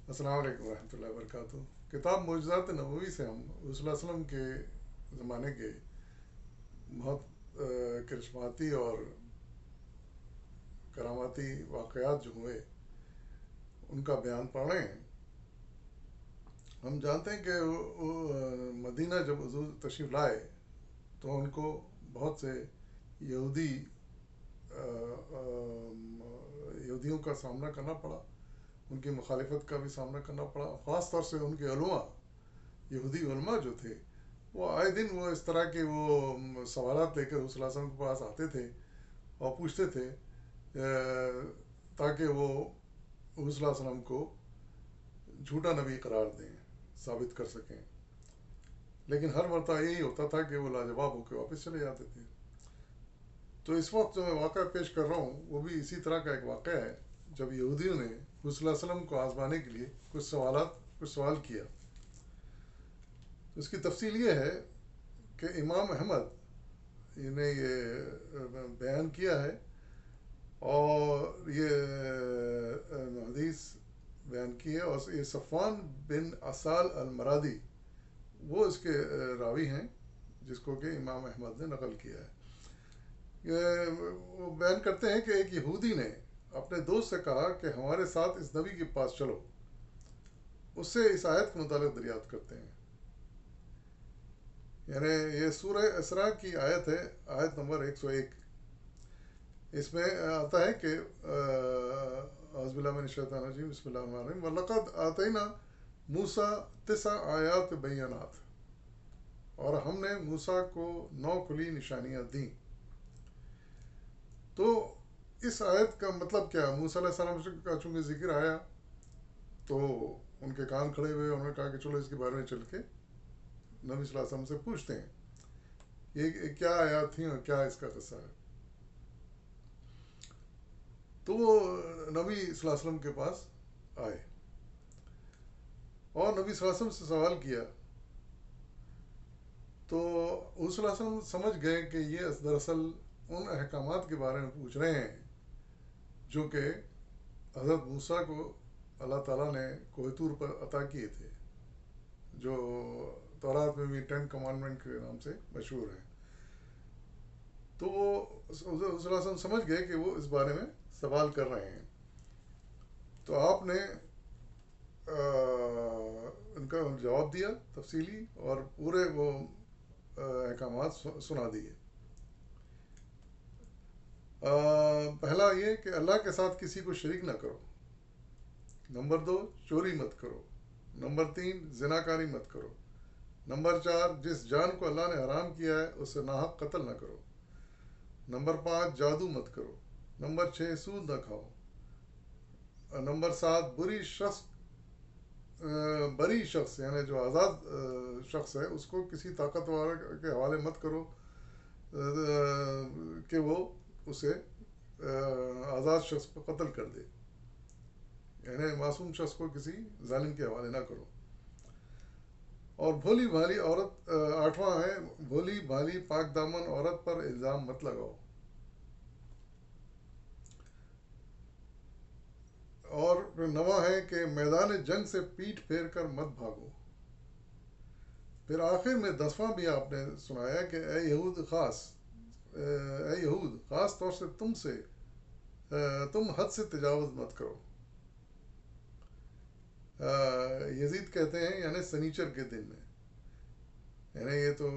السلام علیکم ورحمۃ اللہ وبرکاتہ۔ کتاب معجزات نبوی سے ہم رسول اللہ علیہ وسلم کے زمانے کے بہت کرشماتی اور کراماتی واقعات جو ہوئے ان کا بیان پڑھ رہے ہیں۔ ہم جانتے ہیں کہ مدینہ جب حضور تشریف لائے تو ان کو بہت سے یہودی یہودیوں کا سامنا کرنا پڑا، ان کی مخالفت کا بھی سامنا کرنا پڑا، خاص طور سے ان کے علماء، یہودی علماء جو تھے وہ آئے دن وہ اس طرح کے وہ سوالات لے کر رسول اللہ علیہ وسلم کے پاس آتے تھے اور پوچھتے تھے تاکہ وہ رسول اللہ علیہ وسلم کو جھوٹا نبی قرار دیں، ثابت کر سکیں، لیکن ہر مرتبہ یہی ہوتا تھا کہ وہ لاجواب ہو کے واپس چلے جاتے تھے۔ تو اس وقت جو میں واقعہ پیش کر رہا ہوں وہ بھی اسی طرح کا ایک واقعہ ہے، جب یہودیوں نے رسول اللہ علیہ وسلم کو آزمانے کے لیے کچھ سوال کیا۔ اس کی تفصیل یہ ہے کہ امام احمد نے یہ بیان کیا ہے، اور یہ حدیث بیان کی ہے، اور یہ صفوان بن اسال المرادی وہ اس کے راوی ہیں، جس کو کہ امام احمد نے نقل کیا ہے۔ وہ بیان کرتے ہیں کہ ایک یہودی نے اپنے دوست سے کہا کہ ہمارے ساتھ اس نبی کے پاس چلو، اس سے اس آیت کے متعلق دریافت کرتے ہیں۔ یعنی یہ سورہ اسراء کی آیت ہے، آیت نمبر 101۔ اس میں آتا ہے کہ اعوذ باللہ من الشیطان الرجیم، بسم اللہ الرحمن الرحیم، وَلَقَدْ آتَيْنَا مُوسَىٰ 9 آیات بینات، اور ہم نے موسیٰ کو 9 کھلی نشانیاں دیں۔ تو اس آیت کا مطلب کیا؟ موسیٰ علیہ السلام کا چونکہ ذکر آیا تو ان کے کان کھڑے ہوئے، انہوں نے کہا کہ چلو اس کے بارے میں چل کے نبی صلی اللہ علیہ وسلم سے پوچھتے ہیں یہ کیا آیات تھیں اور کیا اس کا قصہ ہے۔ تو وہ نبی صلی اللہ علیہ وسلم کے پاس آئے اور نبی صلی اللہ علیہ وسلم سے سوال کیا، تو رسول صلی اللہ علیہ وسلم سمجھ گئے کہ یہ دراصل ان احکامات کے بارے میں پوچھ رہے ہیں جو کہ حضرت موسیٰ کو اللہ تعالیٰ نے کوہ طور پر عطا کیے تھے، جو تورات میں بھی 10 کمانڈمنٹ کے نام سے مشہور ہیں۔ تو وہ صلی اللہ علیہ وسلم سمجھ گئے کہ وہ اس بارے میں سوال کر رہے ہیں، تو آپ نے ان کا جواب دیا تفصیلی، اور پورے وہ احکامات سنا دیے۔ پہلا یہ کہ اللہ کے ساتھ کسی کو شریک نہ کرو، نمبر 2 چوری مت کرو، نمبر 3 زناکاری مت کرو، نمبر 4 جس جان کو اللہ نے حرام کیا ہے اسے ناحق قتل نہ کرو، نمبر 5 جادو مت کرو، نمبر 6 سود نہ کھاؤ، نمبر 7 بری شخص یعنی جو آزاد شخص ہے اس کو کسی طاقتور کے حوالے مت کرو کہ وہ اسے آزاد شخص کو قتل کر دے، یعنی معصوم شخص کو کسی ظالم کے حوالے نہ کرو۔ اور بھولی بھالی عورت، 8واں ہے بھولی بھالی پاک دامن عورت پر الزام مت لگاؤ۔ اور 9واں ہے کہ میدان جنگ سے پیٹھ پھیر کر مت بھاگو۔ پھر آخر میں 10واں بھی آپ نے سنایا کہ اے یہود خاص طور سے تم حد سے تجاوز مت کرو۔ یزید کہتے ہیں یعنی سنیچر کے دن میں، یعنی یہ تو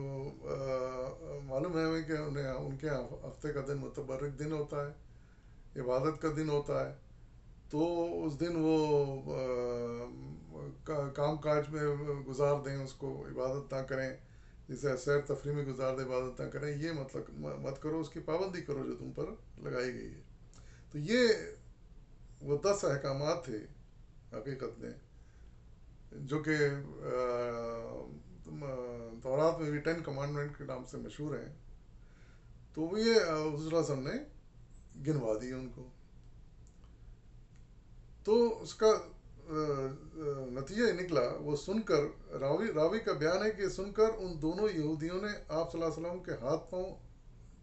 معلوم ہے ہمیں کہ ان کے ہفتے کا دن متبرک دن ہوتا ہے، عبادت کا دن ہوتا ہے، تو اس دن وہ کام کاج میں گزار دیں، اس کو عبادت نہ کریں، جسے سیر تفریح میں گزار دیں، عبادت نہ کریں، یہ مطلب مت کرو، اس کی پابندی کرو جو تم پر لگائی گئی ہے۔ تو یہ وہ 10 احکامات تھے حقیقت میں، جو کہ تورات میں بھی 10 کمانڈمنٹ کے نام سے مشہور ہیں۔ تو وہ یہ حضور صلی اللہ علیہ وسلم نے گنوا دی ان کو۔ تو اس کا نتیجہ یہ نکلا، وہ سن کر راوی کا بیان ہے کہ سن کر ان دونوں یہودیوں نے آپ صلی اللہ علیہ وسلم کے ہاتھ پاؤں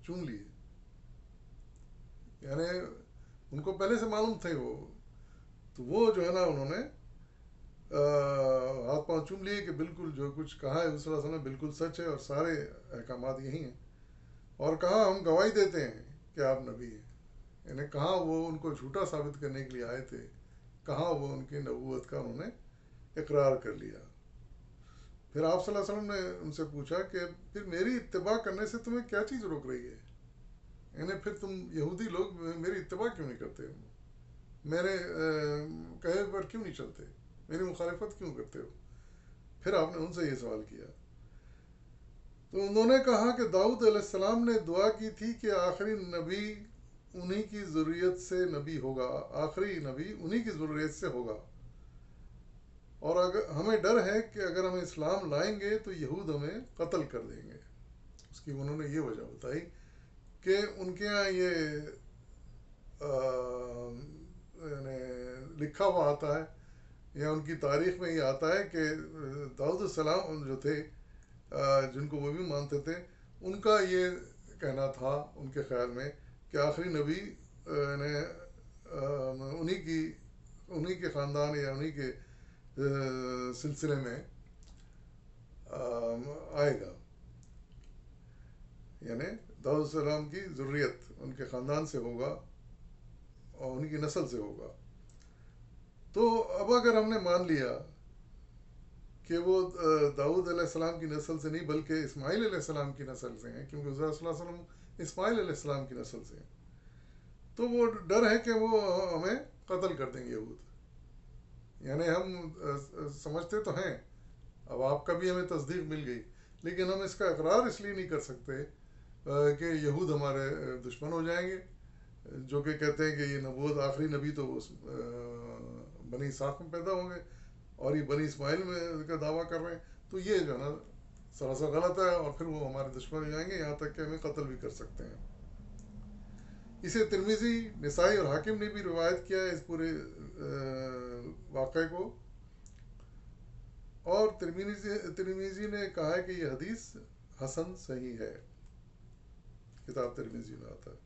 چوم لیے، یعنی ان کو پہلے سے معلوم تھے وہ، تو وہ جو ہے نا انہوں نے ہاتھ پاؤں چوم لیے کہ بالکل جو کچھ کہا ہے صلی اللہ علیہ وسلم نے بالکل سچ ہے اور سارے احکامات یہی ہیں. اور کہاں ہم گواہی دیتے ہیں کہ آپ نبی ہیں. یعنی کہاں وہ ان کو جھوٹا ثابت کرنے کے لیے آئے تھے، کہاں وہ ان کی نبوت کا انہوں نے اقرار کر لیا. پھر آپ صلی اللہ علیہ وسلم نے ان سے پوچھا کہ پھر میری اتباع کرنے سے تمہیں کیا چیز روک رہی ہے؟ یعنی پھر تم یہودی لوگ میری اتباع کیوں نہیں کرتے ہو؟ میرے کہے پر کیوں نہیں چلتے؟ میری مخالفت کیوں کرتے ہو؟ پھر آپ نے ان سے یہ سوال کیا. تو انہوں نے کہا کہ داؤد علیہ السلام نے دعا کی تھی کہ آخری نبی انہی کی ضروریت سے نبی ہوگا، آخری نبی انہی کی ضروریت سے ہوگا، اور اگر ہمیں ڈر ہے کہ اگر ہم اسلام لائیں گے تو یہود ہمیں قتل کر دیں گے. اس کی انہوں نے یہ وجہ بتائی کہ ان کے یہاں یہ یعنی لکھا ہوا آتا ہے یا ان کی تاریخ میں یہ آتا ہے کہ داؤد السلام جو تھے، جن کو وہ بھی مانتے تھے، ان کا یہ کہنا تھا ان کے خیال میں کہ آخری نبی یعنی انہی کے خاندان یا انہی کے سلسلے میں آئے گا. یعنی داؤد السلام کی ضروریت ان کے خاندان سے ہوگا اور ان کی نسل سے ہوگا. تو اب اگر ہم نے مان لیا کہ وہ داؤد علیہ السلام کی نسل سے نہیں بلکہ اسماعیل علیہ السلام کی نسل سے ہیں، کیونکہ حضرت صلی اللہ علیہ وسلم اسماعیل علیہ السلام کی نسل سے ہیں، تو وہ ڈر ہے کہ وہ ہمیں قتل کر دیں گے یہود. یعنی ہم سمجھتے تو ہیں، اب آپ کا بھی ہمیں تصدیق مل گئی، لیکن ہم اس کا اقرار اس لیے نہیں کر سکتے کہ یہود ہمارے دشمن ہو جائیں گے، جو کہ کہتے ہیں کہ یہ نبوت آخری نبی تو بنی اسحاق میں پیدا ہوں گے، اور یہ بنی اسماعیل میں کا دعویٰ کر رہے ہیں. تو یہ جو ہے نا سراسر غلط ہے، اور پھر وہ ہمارے دشمن ہو جائیں گے، یہاں تک کہ ہمیں قتل بھی کر سکتے ہیں. اسے ترمذی، نسائی اور حاکم نے بھی روایت کیا ہے اس پورے واقعے کو، اور ترمذی نے کہا ہے کہ یہ حدیث حسن صحیح ہے. کتاب ترمذی میں آتا ہے.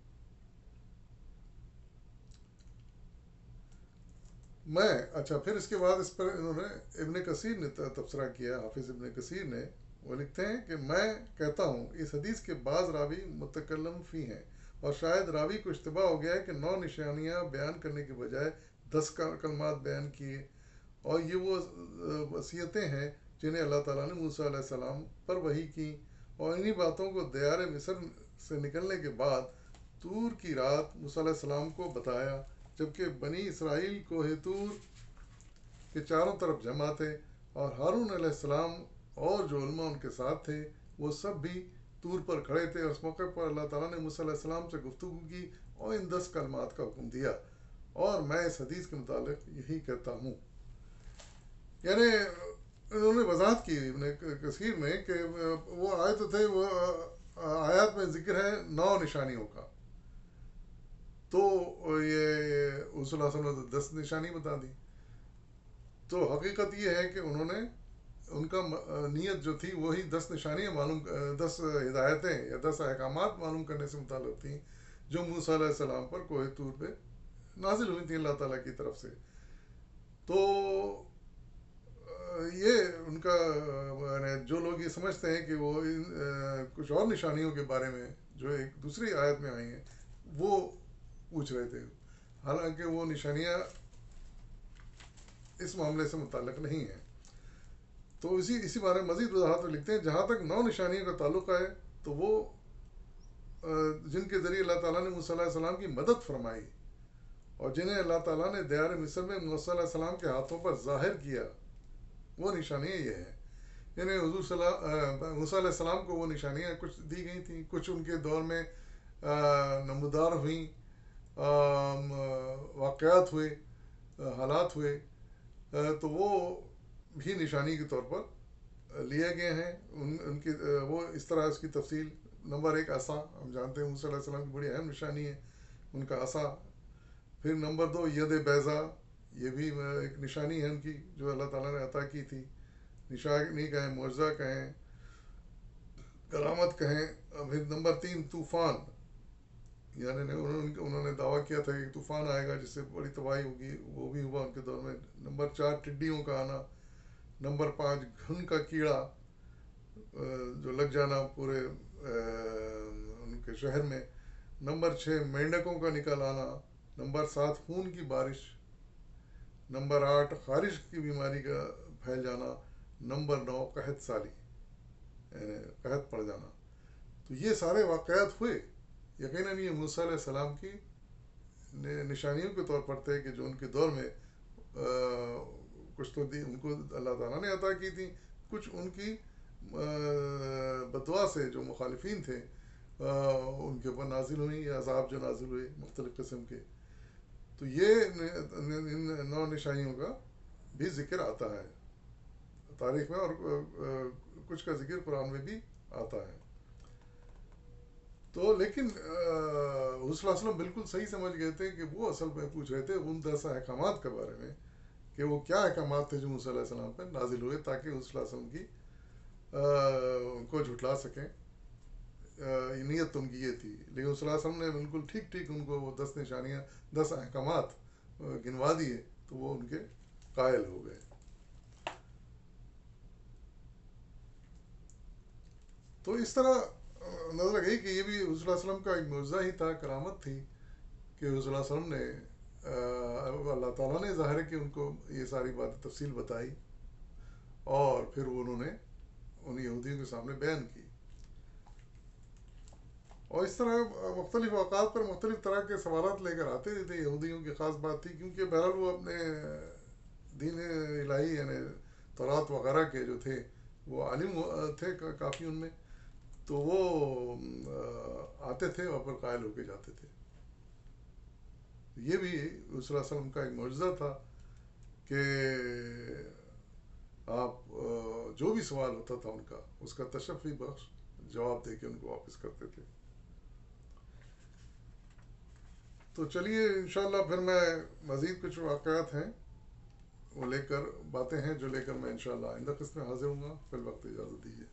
اچھا، پھر اس کے بعد اس پر انہوں نے ابن کثیر نے تبصرہ کیا. حافظ ابن کثیر نے وہ لکھتے ہیں کہ میں کہتا ہوں اس حدیث کے بعض راوی متکلم فی ہیں، اور شاید راوی کو اشتباہ ہو گیا ہے کہ 9 نشانیاں بیان کرنے کے بجائے 10 کلمات بیان کیے، اور یہ وہ وصیتیں ہیں جنہیں اللہ تعالیٰ نے موسیٰ علیہ السلام پر وحی کی، اور انہی باتوں کو دیار مصر سے نکلنے کے بعد طور کی رات موسیٰ علیہ السلام کو بتایا، جبکہ بنی اسرائیل کوہ طور کے چاروں طرف جمع تھے، اور ہارون علیہ السلام اور جو علماء ان کے ساتھ تھے وہ سب بھی طور پر کھڑے تھے. اور اس موقع پر اللہ تعالیٰ نے موسیٰ علیہ السلام سے گفتگو کی اور ان 10 کلمات کا حکم دیا، اور میں اس حدیث کے متعلق یہی کہتا ہوں. یعنی انہوں نے وضاحت کی ابن کثیر میں کہ وہ آئے تو تھے، وہ آیات میں ذکر ہے 9 نشانیوں کا، تو یہ صلی اللہ علیہ وسلم نے 10 نشانی بتا دی. تو حقیقت یہ ہے کہ انہوں نے ان کا نیت جو تھی وہی 10 نشانیاں 10 ہدایتیں یا 10 احکامات معلوم کرنے سے متعلق تھیں جو موسیٰ علیہ السلام پر کوہ طور پہ نازل ہوئی تھیں اللہ تعالیٰ کی طرف سے. تو یہ ان کا جو لوگ یہ سمجھتے ہیں کہ وہ کچھ اور نشانیوں کے بارے میں جو ایک دوسری آیت میں آئی ہیں وہ پوچھ رہے تھے، حالانکہ وہ نشانیاں اس معاملے سے متعلق نہیں ہیں. تو اسی بارے میں مزید وضاحت میں لکھتے ہیں جہاں تک 9 نشانیوں کا تعلق ہے تو وہ جن کے ذریعے اللہ تعالیٰ نے موسیٰ علیہ السلام کی مدد فرمائی اور جنہیں اللہ تعالیٰ نے دیار مصر میں موسیٰ علیہ السلام کے ہاتھوں پر ظاہر کیا، وہ نشانیاں یہ ہیں. یعنی حضور موسیٰ علیہ السلام کو وہ نشانیاں کچھ دی گئی تھیں، کچھ ان کے دور میں نمودار ہوئیں، واقعات ہوئے، حالات ہوئے، تو وہ بھی نشانی کے طور پر لیے گئے ہیں. ان کی وہ اس طرح اس کی تفصیل: نمبر 1 عصا، ہم جانتے ہیں موسیٰ علیہ السلام کی بڑی اہم نشانی ہے ان کا عصا. پھر نمبر 2 ید بیضا، یہ بھی ایک نشانی ہے ان کی جو اللہ تعالیٰ نے عطا کی تھی. نشانی کہیں، معجزہ کہیں، کرامت کہیں. پھر نمبر 3 طوفان، یعنی انہوں نے دعویٰ کیا تھا کہ ایک طوفان آئے گا جس سے بڑی تباہی ہوگی، وہ بھی ہوا ان کے دور میں۔ نمبر 4 ٹڈیوں کا آنا، نمبر 5 گھن کا کیڑا جو لگ جانا پورے ان کے شہر میں، نمبر 6 مینڈکوں کا نکل آنا، نمبر 7 خون کی بارش، نمبر 8 خارش کی بیماری کا پھیل جانا، نمبر 9 قحط سالی، یعنی قحط پڑ جانا۔ تو یہ سارے واقعات ہوئے۔ یقیناً یہ موسیٰ علیہ السلام کی نشانیوں کے طور پر تھے کہ جو ان کے دور میں کچھ تو ان کو اللہ تعالیٰ نے عطا کی تھی، کچھ ان کی بدعا سے جو مخالفین تھے ان کے اوپر نازل ہوئی، یا عذاب جو نازل ہوئے مختلف قسم کے۔ تو یہ ان 9 نشانیوں کا بھی ذکر آتا ہے تاریخ میں، اور کچھ کا ذکر قرآن میں بھی آتا ہے۔ تو لیکن حضور صلی اللہ علیہ وسلم بالکل صحیح سمجھ گئے تھے کہ وہ اصل میں پوچھ رہے تھے ان 10 احکامات کے بارے میں، کہ وہ کیا احکامات تھے جو موسیٰ علیہ السلام پر نازل ہوئے، تاکہ حضور صلی اللہ علیہ وسلم کی ان کو جھٹلا سکیں۔ نیت ان کی یہ تھی، لیکن حضور صلی اللہ علیہ وسلم نے بالکل ٹھیک ٹھیک ان کو وہ 10 نشانیاں، 10 احکامات گنوا دیے، تو وہ ان کے قائل ہو گئے۔ تو اس طرح نظر گئی کہ یہ بھی حضور صلی اللہ علیہ وسلم کا ایک معجزہ ہی تھا، کرامت تھی کہ حضور صلی اللہ علیہ وسلم نے اللہ تعالیٰ نے ظاہر ہے کہ ان کو یہ ساری باتیں تفصیل بتائی، اور پھر انہوں نے ان یہودیوں کے سامنے بیان کی۔ اور اس طرح مختلف اوقات پر مختلف طرح کے سوالات لے کر آتے تھے۔ یہودیوں کی خاص بات تھی کیونکہ بہرحال وہ اپنے دین الہی یعنی تورات وغیرہ کے جو تھے وہ عالم تھے کافی ان میں، تو وہ آتے تھے اور پر قائل ہو کے جاتے تھے۔ یہ بھی حضور صلی اللہ علیہ وسلم کا ایک معجزہ تھا کہ آپ جو بھی سوال ہوتا تھا ان کا، اس کا تشفی بخش جواب دے کے ان کو واپس کرتے تھے۔ تو چلیے انشاءاللہ پھر میں مزید کچھ واقعات ہیں وہ لے کر، باتیں ہیں جو لے کر میں انشاءاللہ آئندہ قسط میں حاضر ہوں گا۔ فی الوقت اجازت دیجیے۔